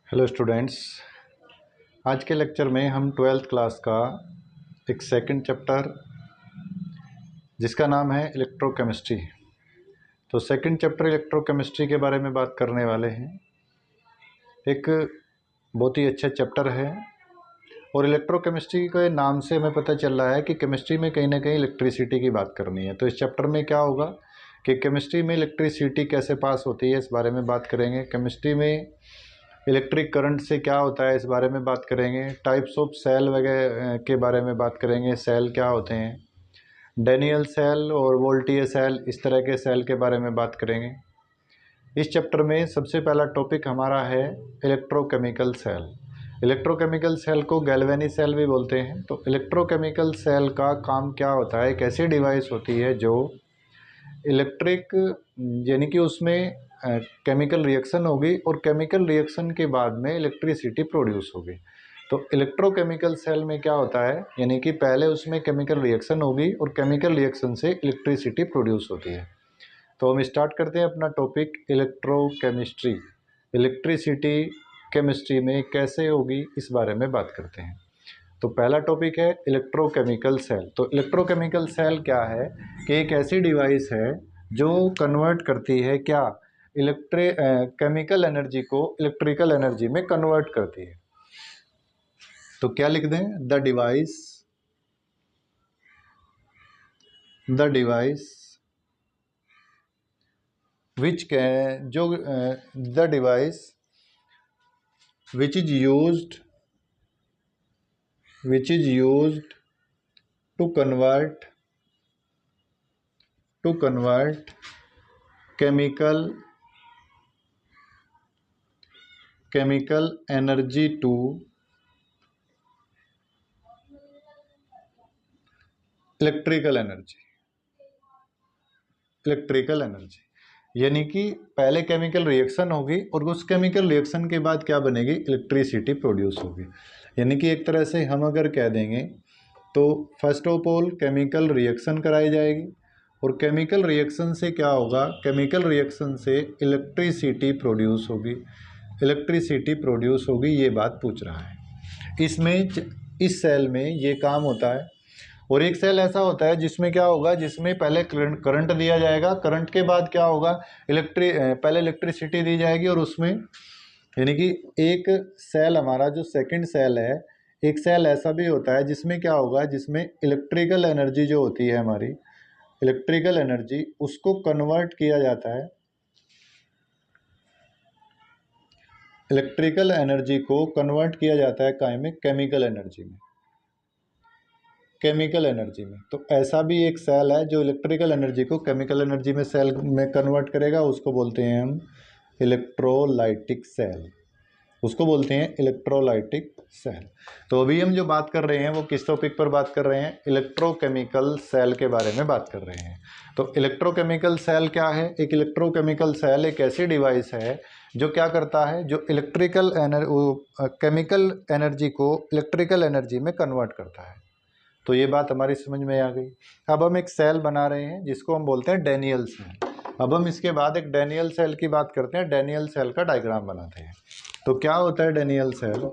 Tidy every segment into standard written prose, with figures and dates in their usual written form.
Hello students. आज के lecture में हम ट्वेल्थ क्लास का एक सेकंड चैप्टर जिसका नाम है इलेक्ट्रोकेमिस्ट्री। तो सेकंड चैप्टर इलेक्ट्रोकेमिस्ट्री के बारे में बात करने वाले हैं। एक बहुत ही अच्छा चैप्टर है और इलेक्ट्रोकेमिस्ट्री के नाम से हमें पता चल रहा है कि केमिस्ट्री में कहीं ना कहीं इलेक्ट्रिसिटी की बात करनी है। तो इस चैप्टर में क्या होगा कि केमिस्ट्री में इलेक्ट्रिसिटी कैसे पास होती है इस बारे में बात करेंगे। केमिस्ट्री में इलेक्ट्रिक करंट से क्या होता है इस बारे में बात करेंगे। टाइप्स ऑफ सेल वगैरह के बारे में बात करेंगे, सेल क्या होते हैं, डेनियल सेल और वोल्टियर सेल, इस तरह के सेल के बारे में बात करेंगे। इस चैप्टर में सबसे पहला टॉपिक हमारा है इलेक्ट्रोकेमिकल सेल। इलेक्ट्रोकेमिकल सेल को गैल्वेनी सेल भी बोलते हैं। तो इलेक्ट्रोकेमिकल सेल का काम क्या होता है, एक ऐसी डिवाइस होती है जो इलेक्ट्रिक यानी कि उसमें केमिकल रिएक्शन होगी और केमिकल रिएक्शन के बाद में इलेक्ट्रिसिटी प्रोड्यूस होगी। तो इलेक्ट्रोकेमिकल सेल में क्या होता है, यानी कि पहले उसमें केमिकल रिएक्शन होगी और केमिकल रिएक्शन से इलेक्ट्रिसिटी प्रोड्यूस होती है। तो हम स्टार्ट करते हैं अपना टॉपिक इलेक्ट्रोकेमिस्ट्री। इलेक्ट्रिसिटी केमिस्ट्री में कैसे होगी इस बारे में बात करते हैं। तो पहला टॉपिक है इलेक्ट्रोकेमिकल सेल। तो इलेक्ट्रोकेमिकल सेल क्या है कि एक ऐसी डिवाइस है जो कन्वर्ट करती है क्या, केमिकल एनर्जी को इलेक्ट्रिकल एनर्जी में कन्वर्ट करती है। तो क्या लिख दें, द डिवाइस विच कैन जो the device which is used to convert chemical energy to electrical energy. यानी कि पहले केमिकल रिएक्शन होगी और उस केमिकल रिएक्शन के बाद क्या बनेगी, इलेक्ट्रिसिटी प्रोड्यूस होगी। यानी कि एक तरह से हम अगर कह देंगे तो first of all chemical reaction कराई जाएगी और केमिकल रिएक्शन से क्या होगा, केमिकल रिएक्शन से इलेक्ट्रिसिटी प्रोड्यूस होगी। ये बात पूछ रहा है। इसमें इस सेल में ये काम होता है। और एक सेल ऐसा होता है जिसमें क्या होगा, जिसमें पहले करंट दिया जाएगा, करंट के बाद क्या होगा, पहले इलेक्ट्रिसिटी दी जाएगी और उसमें यानी कि एक सेल हमारा जो सेकंड सेल है, एक सेल ऐसा भी होता है जिसमें क्या होगा, जिसमें इलेक्ट्रिकल एनर्जी जो होती है हमारी इलेक्ट्रिकल एनर्जी, उसको कन्वर्ट किया जाता है, इलेक्ट्रिकल एनर्जी को कन्वर्ट किया जाता है काय में, केमिकल एनर्जी में। तो ऐसा भी एक सेल है जो इलेक्ट्रिकल एनर्जी को केमिकल एनर्जी में सेल में कन्वर्ट करेगा, उसको बोलते हैं हम इलेक्ट्रोलाइटिक सेल। तो अभी हम जो बात कर रहे हैं वो किस टॉपिक पर बात कर रहे हैं, इलेक्ट्रोकेमिकल सेल के बारे में बात कर रहे हैं। तो इलेक्ट्रोकेमिकल सेल क्या है, एक इलेक्ट्रोकेमिकल सेल एक ऐसी डिवाइस है जो क्या करता है, जो केमिकल एनर्जी को इलेक्ट्रिकल एनर्जी में कन्वर्ट करता है। तो ये बात हमारी समझ में आ गई। अब हम एक सेल बना रहे हैं जिसको हम बोलते हैं डेनियल सेल। अब हम इसके बाद एक डेनियल सेल की बात करते हैं, डेनियल सेल का डायग्राम बनाते हैं। तो क्या होता है डेनियल सेल,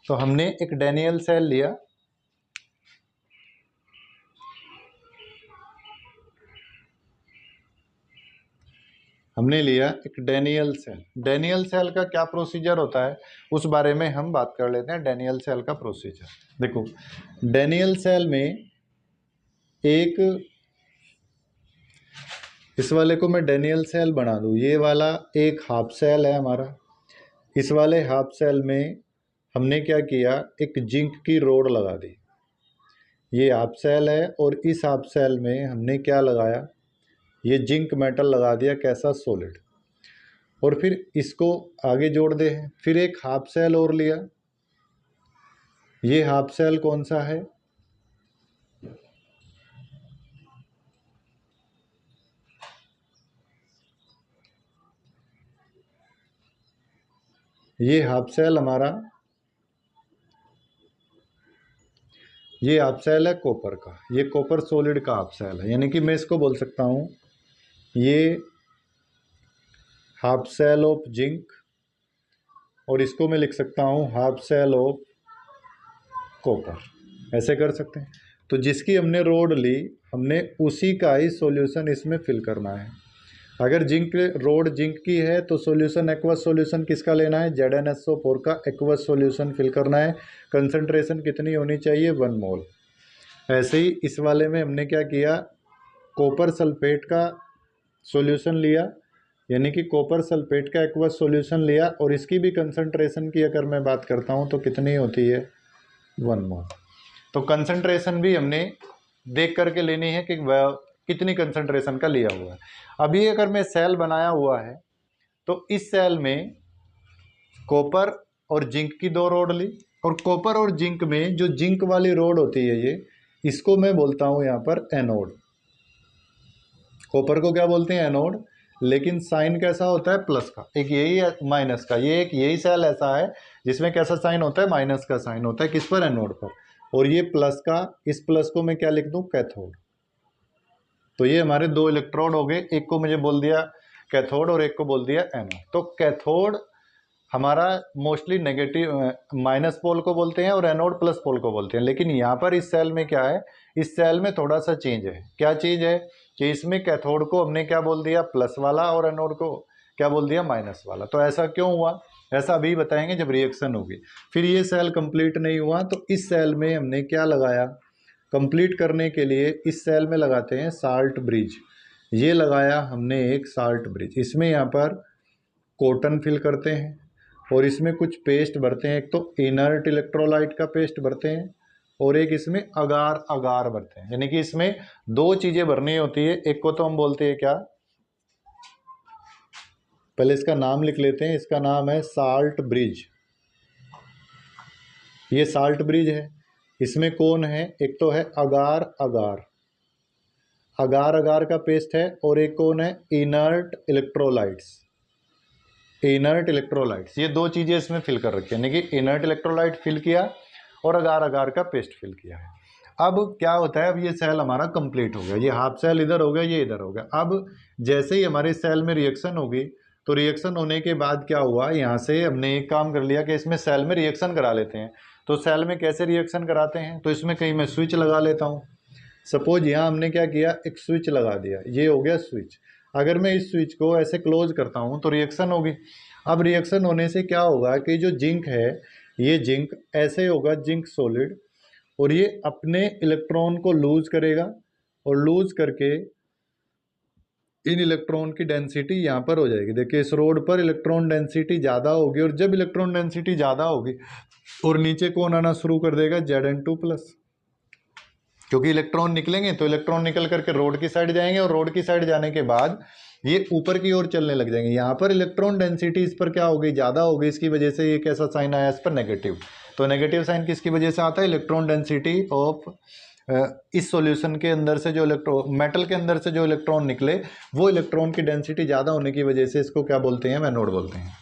तो हमने एक डेनियल सेल लिया, एक डेनियल सेल। डेनियल सेल का क्या प्रोसीजर होता है उस बारे में हम बात कर लेते हैं। डेनियल सेल का प्रोसीजर देखो, डेनियल सेल में एक, इस वाले को मैं डेनियल सेल बना दूं, ये वाला एक हाफ सेल है हमारा। इस वाले हाफ सेल में हमने क्या किया, एक जिंक की रोड लगा दी। ये हाफ सेल है और इस हाफ सेल में हमने क्या लगाया, ये जिंक मेटल लगा दिया, कैसा, सॉलिड। और फिर इसको आगे जोड़ दे, फिर एक हाफ सेल और लिया। ये हाफ सेल कौन सा है, ये हाफ सेल हमारा ये हाफ सेल है कॉपर का, ये कॉपर सॉलिड का हाफ सेल है, यानी कि मैं इसको बोल सकता हूँ ये हाफ सेल ऑफ जिंक, और इसको मैं लिख सकता हूँ हाफ सेल ऑफ कॉपर, ऐसे कर सकते हैं। तो जिसकी हमने रोड ली, हमने उसी का ही सॉल्यूशन इसमें फिल करना है। अगर जिंक रोड जिंक की है तो सॉल्यूशन एक्वस सॉल्यूशन किसका लेना है, ZnSO4 का एक्वस सॉल्यूशन फिल करना है। कंसंट्रेशन कितनी होनी चाहिए, 1 मोल। ऐसे ही इस वाले में हमने क्या किया, कॉपर सल्फेट का सॉल्यूशन लिया, यानी कि कॉपर सल्फेट का एक्वस सॉल्यूशन लिया, और इसकी भी कंसंट्रेशन की अगर मैं बात करता हूँ तो कितनी होती है, 1 मोल। तो कंसंट्रेशन भी हमने देख करके लेनी है कि वह कितनी कंसंट्रेशन का लिया हुआ है। अभी अगर मैं सेल बनाया हुआ है तो इस सेल में कॉपर और जिंक की 2 रोड ली, और कॉपर और जिंक में जो जिंक वाली रोड होती है ये, इसको मैं बोलता हूँ यहाँ पर एनोड। कॉपर को क्या बोलते हैं, एनोड। लेकिन साइन कैसा होता है, प्लस का, एक यही है माइनस का। ये एक यही सेल ऐसा है जिसमें कैसा साइन होता है, माइनस का साइन होता है, किस पर, एनोड पर। और ये प्लस का, इस प्लस को मैं क्या लिख दूं, कैथोड। तो ये हमारे 2 इलेक्ट्रोड हो गए, एक को मुझे बोल दिया कैथोड और एक को बोल दिया एनोड। तो कैथोड हमारा मोस्टली नेगेटिव माइनस पोल को बोलते हैं और एनोड प्लस पोल को बोलते हैं। लेकिन यहाँ पर इस सेल में क्या है, इस सेल में थोड़ा सा चेंज है। क्या चीज़ है कि इसमें कैथोड को हमने क्या बोल दिया, प्लस वाला, और एनोड को क्या बोल दिया, माइनस वाला। तो ऐसा क्यों हुआ, ऐसा अभी बताएंगे जब रिएक्शन होगी। फिर ये सेल कंप्लीट नहीं हुआ तो इस सेल में हमने क्या लगाया, कंप्लीट करने के लिए इस सेल में लगाते हैं साल्ट ब्रिज। ये लगाया हमने एक साल्ट ब्रिज। इसमें यहाँ पर कॉटन फिल करते हैं और इसमें कुछ पेस्ट भरते हैं। एक तो इनर्ट इलेक्ट्रोलाइट का पेस्ट भरते हैं और एक इसमें अगार अगार भरते हैं। यानी कि इसमें 2 चीज़ें भरनी होती है। एक को तो हम बोलते हैं क्या, पहले इसका नाम लिख लेते हैं, इसका नाम है साल्ट ब्रिज। ये साल्ट ब्रिज है। इसमें कौन है, एक तो है अगार अगार, अगार अगार का पेस्ट है, और एक कौन है, इनर्ट इलेक्ट्रोलाइट्स, इनर्ट इलेक्ट्रोलाइट्स। ये 2 चीज़ें इसमें फिल कर रखी है, यानी कि इनर्ट इलेक्ट्रोलाइट फिल किया और अगार अगार का पेस्ट फिल किया है। अब क्या होता है, अब ये सेल हमारा कंप्लीट हो गया, ये हाफ सेल इधर हो गया, ये इधर हो गया। अब जैसे ही हमारे सेल में रिएक्शन होगी तो रिएक्शन होने के बाद क्या हुआ, यहाँ से हमने एक काम कर लिया कि इसमें सेल में रिएक्शन करा लेते हैं। तो सेल में कैसे रिएक्शन कराते हैं, तो इसमें कहीं मैं स्विच लगा लेता हूँ। सपोज यहाँ हमने क्या किया, एक स्विच लगा दिया, ये हो गया स्विच। अगर मैं इस स्विच को ऐसे क्लोज करता हूँ तो रिएक्शन होगी। अब रिएक्शन होने से क्या होगा कि जो जिंक है, ये जिंक ऐसे होगा, जिंक सॉलिड, और ये अपने इलेक्ट्रॉन को लूज करेगा, और लूज करके इन इलेक्ट्रॉन की डेंसिटी यहाँ पर हो जाएगी। देखिए इस रोड पर इलेक्ट्रॉन डेंसिटी ज़्यादा होगी, और जब इलेक्ट्रॉन डेंसिटी ज़्यादा होगी और नीचे कौन आना शुरू कर देगा, Zn2+। क्योंकि इलेक्ट्रॉन निकलेंगे तो इलेक्ट्रॉन निकल करके रोड की साइड जाएंगे, और रोड की साइड जाने के बाद ये ऊपर की ओर चलने लग जाएंगे। यहाँ पर इलेक्ट्रॉन डेंसिटी इस पर क्या हो गई, ज़्यादा हो गई। इसकी वजह से ये कैसा साइन आया इस पर, नेगेटिव। तो नेगेटिव साइन किसकी वजह से आता है, इलेक्ट्रॉन डेंसिटी ऑफ इस सॉल्यूशन के अंदर से जो इलेक्ट्रॉन, मेटल के अंदर से जो इलेक्ट्रॉन निकले, वो इलेक्ट्रॉन की डेंसिटी ज़्यादा होने की वजह से इसको क्या बोलते हैं, एनोड बोलते हैं।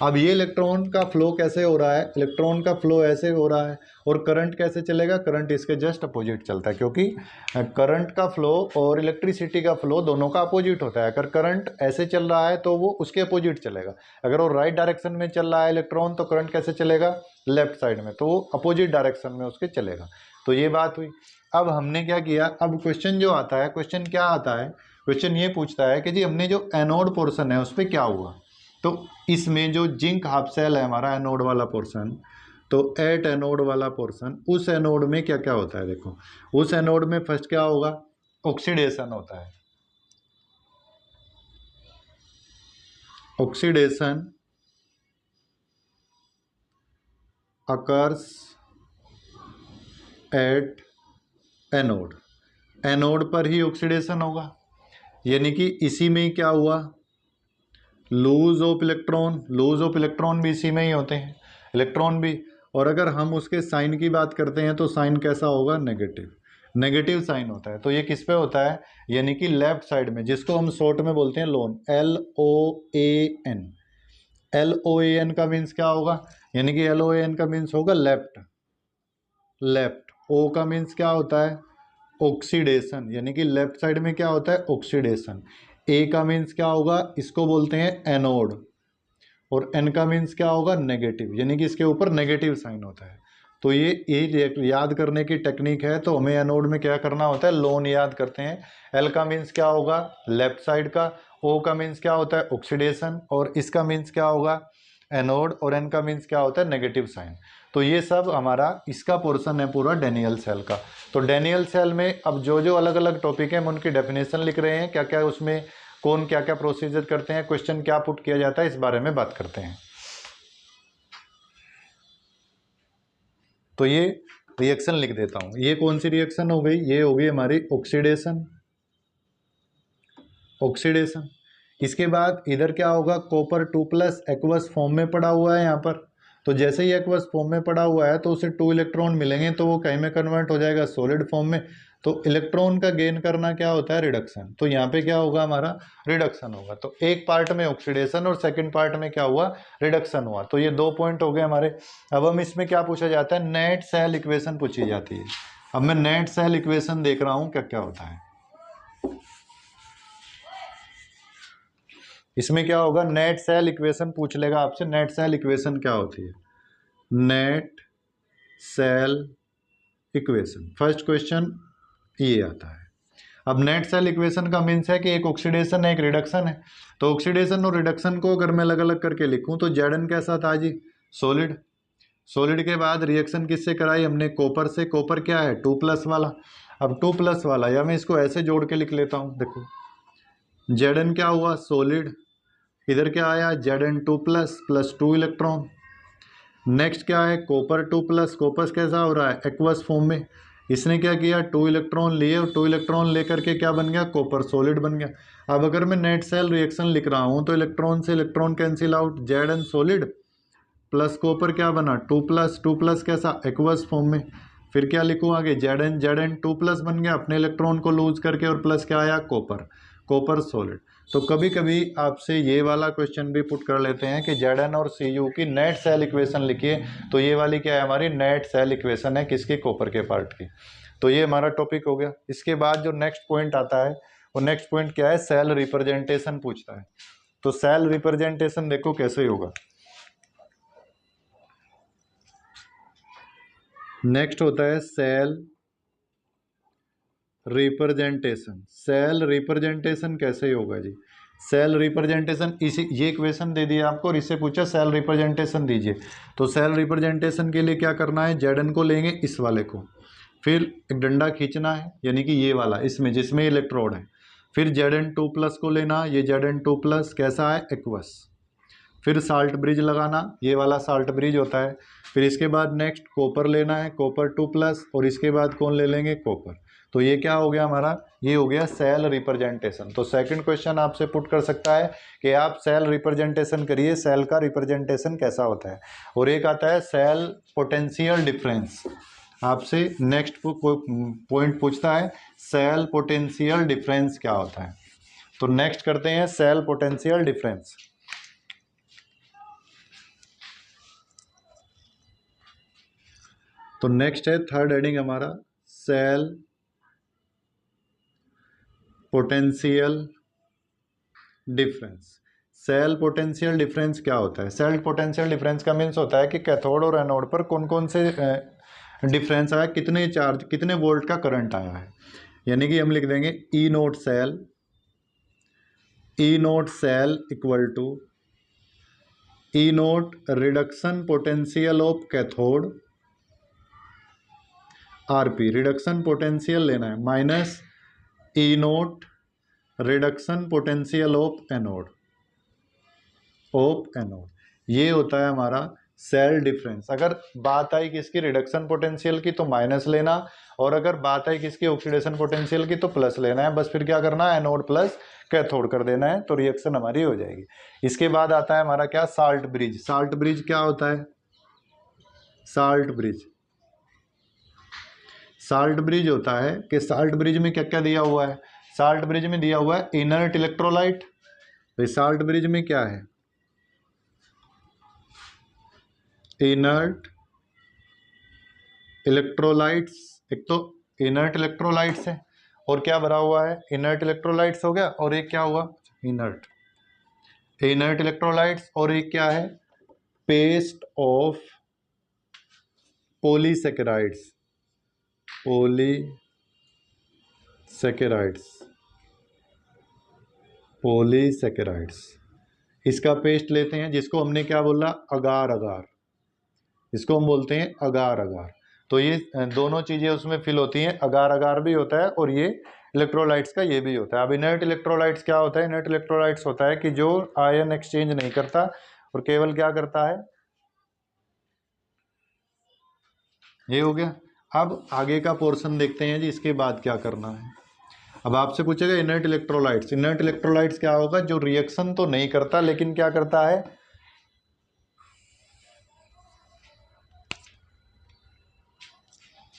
अब ये इलेक्ट्रॉन का फ्लो कैसे हो रहा है, इलेक्ट्रॉन का फ्लो ऐसे हो रहा है, और करंट कैसे चलेगा, करंट इसके जस्ट अपोजिट चलता है। क्योंकि करंट का फ्लो और इलेक्ट्रिसिटी का फ्लो दोनों का अपोजिट होता है। अगर करंट ऐसे चल रहा है तो वो उसके अपोजिट चलेगा। अगर वो राइट डायरेक्शन में चल रहा है इलेक्ट्रॉन, तो करंट कैसे चलेगा, लेफ्ट साइड में, तो वो अपोजिट डायरेक्शन में उसके चलेगा। तो ये बात हुई। अब हमने क्या किया, अब क्वेश्चन जो आता है, क्वेश्चन क्या आता है, क्वेश्चन ये पूछता है कि जी हमने जो एनोड पोर्शन है उस पर क्या हुआ। तो इसमें जो जिंक हाफ सेल है हमारा, एनोड वाला पोर्शन, तो एट एनोड वाला पोर्शन, उस एनोड में क्या क्या होता है, देखो उस एनोड में फर्स्ट क्या होगा, ऑक्सीडेशन होता है। Oxidation occurs at anode, anode पर ही ऑक्सीडेशन होगा। यानी कि इसी में क्या हुआ, loss of electron, loss of electron भी इसी में ही होते हैं, इलेक्ट्रॉन भी। और अगर हम उसके साइन की बात करते हैं तो साइन कैसा होगा, नेगेटिव, नेगेटिव साइन होता है। तो ये किस पे होता है, यानी कि लेफ्ट साइड में, जिसको हम शॉर्ट में बोलते हैं लोन, LOAN। LOAN का मीन्स क्या होगा, यानी कि LOAN का मीन्स होगा लेफ्ट, लेफ्ट। ओ का मीन्स क्या होता है, ऑक्सीडेशन, यानी कि लेफ्ट साइड में क्या होता है, ऑक्सीडेशन। ए का मीन्स क्या होगा, इसको बोलते हैं एनोड, और एन का मीन्स क्या होगा, नेगेटिव, यानी कि इसके ऊपर नेगेटिव साइन होता है। तो ये याद करने की टेक्निक है। तो हमें एनोड में क्या करना होता है, लोन याद करते हैं। एल का मीन्स क्या होगा, लेफ्ट साइड का। ओ का मीन्स क्या होता है, ऑक्सीडेशन, और इसका मीन्स क्या होगा, एनोड, और एन का मीन्स क्या होता है, नेगेटिव साइन। तो ये सब हमारा इसका पोर्शन है पूरा डैनियल सेल का। तो डैनियल सेल में अब जो जो अलग अलग टॉपिक है हम उनकी डेफिनेशन लिख रहे हैं, क्या क्या उसमें कौन क्या क्या प्रोसीजर करते हैं, क्वेश्चन क्या पुट किया जाता है, इस बारे में बात करते हैं। तो ये रिएक्शन लिख देता हूं। ये कौन सी रिएक्शन हो गई, ये हो गई हमारी ऑक्सीडेशन, ऑक्सीडेशन। इसके बाद इधर क्या होगा, कॉपर 2+ एक्वस फॉर्म में पड़ा हुआ है यहाँ पर। तो जैसे ही एक्वस फॉर्म में पड़ा हुआ है तो उसे 2 इलेक्ट्रॉन मिलेंगे, तो वो कहीं में कन्वर्ट हो जाएगा सॉलिड फॉर्म में। तो इलेक्ट्रॉन का गेन करना क्या होता है, रिडक्शन। तो यहाँ पे क्या होगा, हमारा रिडक्शन होगा। तो एक पार्ट में ऑक्सीडेशन और सेकंड पार्ट में क्या हुआ, रिडक्शन हुआ। तो ये 2 पॉइंट हो गए हमारे। अब हम इसमें क्या पूछा जाता है, नेट सेल इक्वेशन पूछी जाती है। अब मैं नेट सेल इक्वेशन देख रहा हूँ क्या क्या होता है। इसमें क्या होगा, नेट सेल इक्वेशन पूछ लेगा आपसे। नेट सेल इक्वेशन क्या होती है, net cell equation, first question ये आता है। अब नेट सेल इक्वेशन का मीन्स है कि एक ऑक्सीडेशन है, एक रिडक्शन है। तो ऑक्सीडेशन और रिडक्शन को अगर मैं अलग अलग करके लिखूं तो Zn कैसा था जी, सॉलिड। सॉलिड के बाद रिएक्शन किससे कराई हमने, कॉपर से। कॉपर क्या है, 2+ वाला। अब 2+ वाला, या मैं इसको ऐसे जोड़ के लिख लेता हूं, देखो Zn क्या हुआ, सॉलिड। इधर क्या आया, Zn2+ प्लस 2 इलेक्ट्रॉन। नेक्स्ट क्या है, कॉपर 2+। कॉपर कैसा हो रहा है, एक्वस फॉर्म में। इसने क्या किया, 2 इलेक्ट्रॉन लिए, और 2 इलेक्ट्रॉन लेकर के क्या बन गया, कॉपर सॉलिड बन गया। अब अगर मैं नेट सेल रिएक्शन लिख रहा हूँ तो इलेक्ट्रॉन से electron cancel out, Zn solid plus copper क्या बना, 2+। 2+ कैसा, एक्वस फॉर्म में। फिर क्या लिखूँ आगे, Zn 2+ बन गया, अपने इलेक्ट्रॉन को लूज करके, और प्लस क्या आया, कॉपर, कॉपर सॉलिड। तो कभी कभी आपसे ये वाला क्वेश्चन भी पुट कर लेते हैं कि Zn और Cu की नेट सेल इक्वेशन लिखिए। तो ये वाली क्या है, हमारी नेट सेल इक्वेशन है, किसकी, कॉपर के पार्ट की। तो ये हमारा टॉपिक हो गया। इसके बाद जो नेक्स्ट पॉइंट आता है, वो नेक्स्ट पॉइंट क्या है, सेल रिप्रेजेंटेशन पूछता है। तो सेल रिप्रेजेंटेशन देखो कैसे होगा। नेक्स्ट होता है सेल रिप्रेजेंटेशन। सेल रिप्रेजेंटेशन कैसे होगा जी, सेल रिप्रेजेंटेशन इसी, ये इक्वेशन दे दिया आपको और इससे पूछा सेल रिप्रेजेंटेशन दीजिए। तो सेल रिप्रेजेंटेशन के लिए क्या करना है, Zn को लेंगे, इस वाले को, फिर एक डंडा खींचना है, यानी कि ये वाला, इसमें जिसमें इलेक्ट्रोड है। फिर Zn2+ को लेना, ये Zn2+ कैसा है, एक्वस। फिर साल्ट ब्रिज लगाना, ये वाला साल्ट ब्रिज होता है। फिर इसके बाद नेक्स्ट कॉपर लेना है, कॉपर 2+, और इसके बाद कौन ले लेंगे, कॉपर। तो ये क्या हो गया हमारा, ये हो गया सेल रिप्रेजेंटेशन। तो सेकंड क्वेश्चन आपसे पुट कर सकता है कि आप सेल रिप्रेजेंटेशन करिए, सेल का रिप्रेजेंटेशन कैसा होता है। और एक आता है सेल पोटेंशियल डिफरेंस। आपसे नेक्स्ट पॉइंट पूछता है, सेल पोटेंशियल डिफरेंस क्या होता है। तो नेक्स्ट करते हैं सेल पोटेंशियल डिफरेंस। तो नेक्स्ट है थर्ड हेडिंग हमारा, cell potential difference. Cell potential difference क्या होता है, सेल पोटेंशियल डिफरेंस का मीन्स होता है कि कैथोड और एनोड पर कौन कौन से डिफरेंस आया, कितने चार्ज, कितने वोल्ट का करंट आया है। यानी कि हम लिख देंगे E naught cell equal to E naught reduction potential of cathode, RP reduction potential लेना है, minus E naught reduction potential of anode, ये होता है हमारा सेल डिफरेंस। अगर बात आई किसकी, रिडक्शन पोटेंशियल की, तो माइनस लेना, और अगर बात आई किसकी, ऑक्सीडेशन पोटेंशियल की, तो प्लस लेना है। बस फिर क्या करना है, एनोड प्लस कैथोड कर देना है, तो रिएक्शन हमारी हो जाएगी। इसके बाद आता है हमारा क्या, साल्ट ब्रिज। साल्ट ब्रिज क्या होता है, साल्ट ब्रिज, साल्ट ब्रिज होता है कि साल्ट ब्रिज में क्या क्या दिया हुआ है, साल्ट ब्रिज में दिया हुआ है इनर्ट इलेक्ट्रोलाइट। तो साल्ट ब्रिज में क्या है, इनर्ट इलेक्ट्रोलाइट्स एक तो इनर्ट इलेक्ट्रोलाइट्स है और क्या भरा हुआ है, इनर्ट इलेक्ट्रोलाइट्स हो गया, और एक क्या हुआ, इनर्ट इलेक्ट्रोलाइट्स, और एक क्या है, पेस्ट ऑफ पॉलीसेकेराइड्स इसका पेस्ट लेते हैं, जिसको हमने क्या बोला, अगार अगार, इसको हम बोलते हैं अगार अगार। तो ये दोनों चीजें उसमें फिल होती हैं, अगार अगार भी होता है और ये इलेक्ट्रोलाइट्स का ये भी होता है। अब इनर्ट इलेक्ट्रोलाइट्स क्या होता है, इनर्ट इलेक्ट्रोलाइट्स होता है कि जो आयन एक्सचेंज नहीं करता और केवल क्या करता है, ये हो गया। अब आगे का पोर्शन देखते हैं जी, इसके बाद क्या करना है। अब आपसे पूछेगा इनर्ट इलेक्ट्रोलाइट्स क्या होगा, जो रिएक्शन तो नहीं करता लेकिन क्या करता है,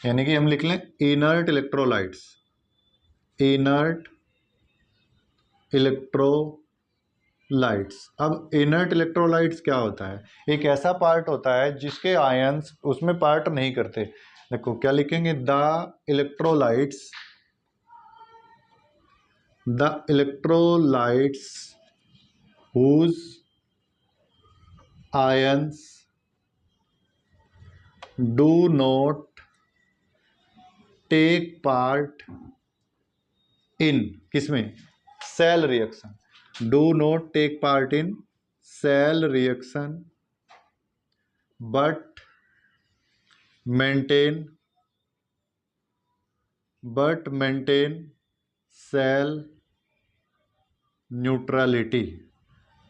यानी कि हम लिख लें इनर्ट इलेक्ट्रोलाइट्स अब इनर्ट इलेक्ट्रोलाइट्स क्या होता है, एक ऐसा पार्ट होता है जिसके आयंस उसमें पार्ट नहीं करते। देखो क्या लिखेंगे, the electrolytes whose ions do not take part in किसमें, cell reaction, do not take part in cell reaction but maintain cell neutrality.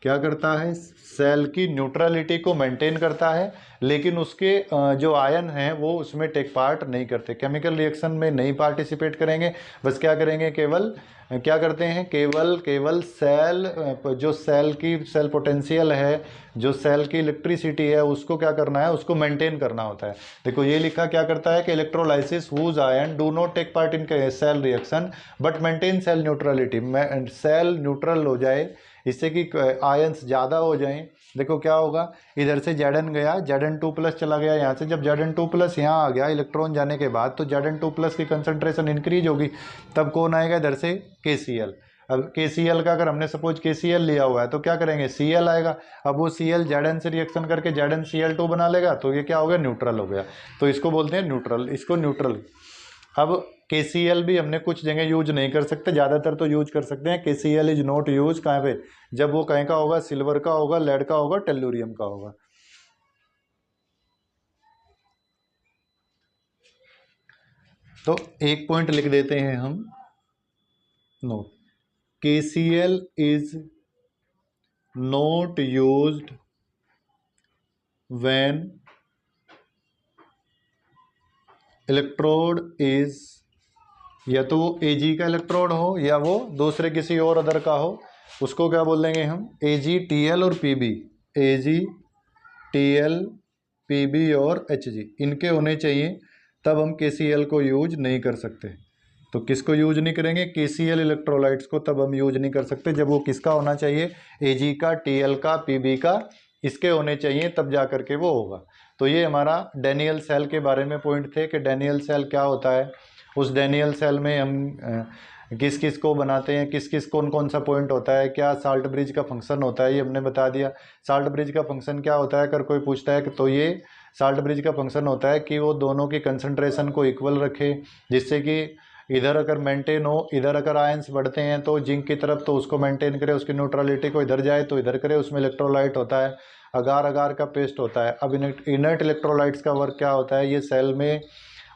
क्या करता है, सेल की न्यूट्रलिटी को मेंटेन करता है, लेकिन उसके जो आयन हैं वो उसमें टेक पार्ट नहीं करते, केमिकल रिएक्शन में नहीं पार्टिसिपेट करेंगे, बस क्या करेंगे, केवल क्या करते हैं, केवल सेल, जो सेल पोटेंशियल है, जो सेल की इलेक्ट्रिसिटी है, उसको क्या करना है, उसको मेंटेन करना होता है। देखो ये लिखा क्या करता है कि electrolysis whose ions do not take part in cell reaction but maintain cell neutrality, cell neutral हो जाए, इससे कि आयंस ज़्यादा हो जाएं। देखो क्या होगा, इधर से Zn गया, Zn2+ चला गया यहाँ से, जब Zn2+ यहाँ आ गया इलेक्ट्रॉन जाने के बाद, तो Zn2+ की कंसंट्रेशन इंक्रीज होगी, तब कौन आएगा इधर से, KCl। अब KCl का अगर हमने सपोज KCl लिया हुआ है तो क्या करेंगे, Cl आएगा। अब वो Cl Zn से रिएक्शन करके ZnCl2 बना लेगा, तो ये क्या हो गया, न्यूट्रल हो गया। तो इसको बोलते हैं न्यूट्रल, इसको न्यूट्रल। अब KCl भी हमने कुछ जगह यूज नहीं कर सकते, ज़्यादातर तो यूज कर सकते हैं। KCl इज नॉट यूज कहाँ पे, जब वो कहीं का होगा, सिल्वर का होगा, लेड का होगा, टेल्यूरियम का होगा। तो एक पॉइंट लिख देते हैं हम, no, KCl is not used when electrode is, या तो वो Ag का इलेक्ट्रोड हो या वो दूसरे किसी और अदर का हो, उसको क्या बोल देंगे हम, Ag, Tl और Pb, Ag, Tl, Pb और Hg, इनके होने चाहिए, तब हम KCl को यूज नहीं कर सकते। तो किसको यूज नहीं करेंगे, KCl इलेक्ट्रोलाइट्स को तब हम यूज नहीं कर सकते जब वो किसका होना चाहिए, Ag का, Tl का, Pb का, इसके होने चाहिए, तब जा करके वो होगा। तो ये हमारा डैनियल सेल के बारे में पॉइंट थे कि डैनियल सेल क्या होता है, उस डैनियल सेल में हम किस किस को बनाते हैं, किस किस कौन कौन सा पॉइंट होता है, क्या साल्ट ब्रिज का फंक्शन होता है, ये हमने बता दिया। साल्ट ब्रिज का फंक्शन क्या होता है, अगर कोई पूछता है कि, तो ये साल्ट ब्रिज का फंक्शन होता है कि वो दोनों की कंसंट्रेशन को इक्वल रखे, जिससे कि इधर अगर मेंटेन हो, इधर अगर आयंस बढ़ते हैं तो जिंक की तरफ तो उसको मेंटेन करे, उसकी न्यूट्रलिटी को इधर जाए तो इधर करे, उसमें इलेक्ट्रोलाइट होता है, अगार अगार का पेस्ट होता है। अब इनर्ट इलेक्ट्रोलाइट्स का वर्क क्या होता है, ये सेल में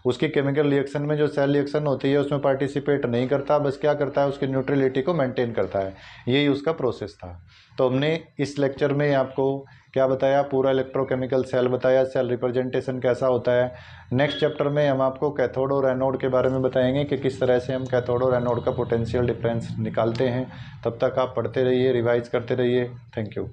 उसकी केमिकल रिएक्शन में जो सेल रिएक्शन होती है उसमें पार्टिसिपेट नहीं करता, बस क्या करता है, उसकी न्यूट्रलिटी को मेंटेन करता है, यही उसका प्रोसेस था। तो हमने इस लेक्चर में आपको क्या बताया, पूरा इलेक्ट्रोकेमिकल सेल बताया, सेल रिप्रेजेंटेशन कैसा होता है। नेक्स्ट चैप्टर में हम आपको कैथोड और एनोड के बारे में बताएंगे कि किस तरह से हम कैथोड और एनोड का पोटेंशियल डिफरेंस निकालते हैं। तब तक आप पढ़ते रहिए, रिवाइज करते रहिए। Thank you.